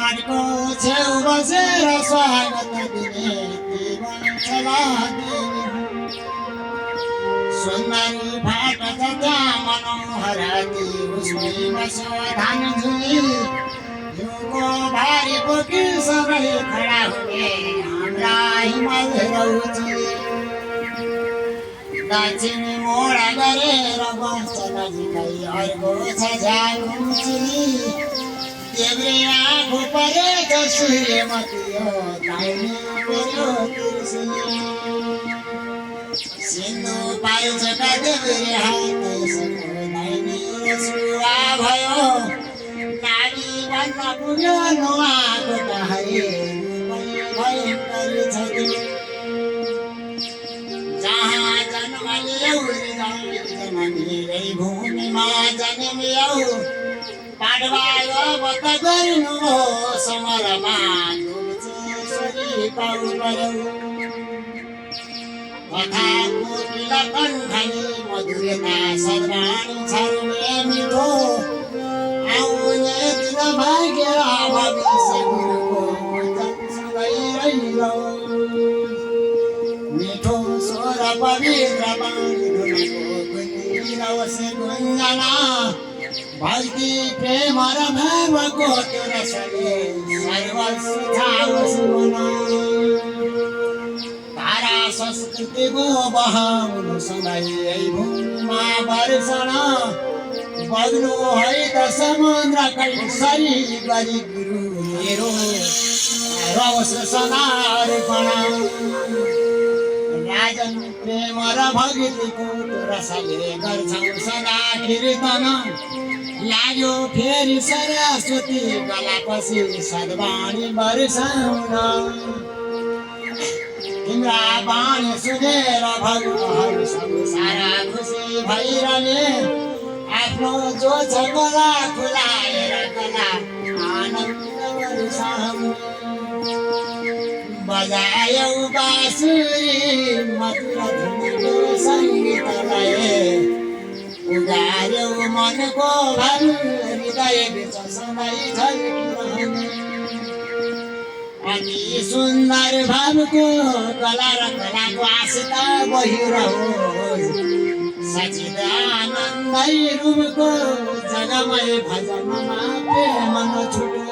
घाटको छेउ बसेर स्वागत दिने तिमन्छला दिने सुन्दरी फाट जता मनोहर ती उसैमा सोधान झुली युको भारी बोकी सबै खडा हुने हाम्रा हिमाल रौची दक्षिणी मोडा गरेर बस्छ नजिकै अर्को छ झ्यालुची देब्रे आँखो परेछ सूर्यमती हो दाहिने पर्यो तिर्सी सिन्धु पाल्छ का देब्रे हातैसको दाहिने रसुवा भयो नाडी बन्न पुग्यो नुहाको त हरे भयङ्कर छ त्यो जहाँ जन्म लियौ जननीरै भूमिमा जन्मियौ पाडवा बत गर्नु हो समरमा डुब्छेश्वरी पाउ पर्यौ कथा कोकिल कण्ठनी मधुरता सर्वाणी छर्ने मिठो आउने दिन भाग्य भविष्य गुरुको सँगै रहिरहौ मिठो स्वर पवित्र बाणी धुनको गुन्जिरहोस् गुन्जना भक्ति प्रेम र भावको त्यो रसले सर्वस्व छाओस् मनमा तारा संस्कृतिको बहाउनु सँगै भूमिमा वर्षण बग्नु है त समुद्रकै सरी गरी गुरु मेरो रहोस् सदा अर्पण राजन प्रेम र भक्तिको त्यो रसले गर्छौ सदा कीर्तन लाग्यो फेरि सरस्वती गलापछि सद्वाणी वर्षाउन तिम्रा बाणी सुनेर भक्तहरू संसार खुसी भइरहने आफ्नो जो छ गला खुलाएर गला आनन्द वर्षाउन बजायौ बाँसुरी मधुर धुनको सङ्गीतलाई उगार्यौ मनको भर हृदय बिच सधैँ झल्किरहने अति सुन्दर भावको कला र कलाको आशिता बहिरहोस् सचिद आनन्दै रूपको जगमय भजनमा प्रेम नछुटो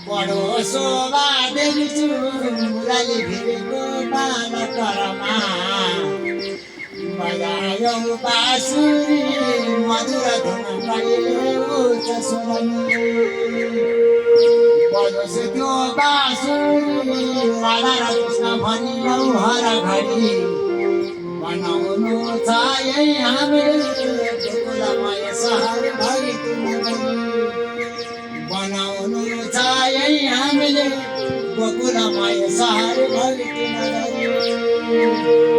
बडो शोभा देख्छु मुरली भिरेको पान करमा बजायौ बाँसुरी मधुर धुन कहिले उच्च स्वरले बजोस् त्यो बाँसुरी राधा र कृष्ण भनिलौ हर घडी बनाउनु छ यही हामीले गोकुलमय सहर भक्ति नगरी बनाउनु छ यही हामीले गोकुलमय सहर भक्ति नगरी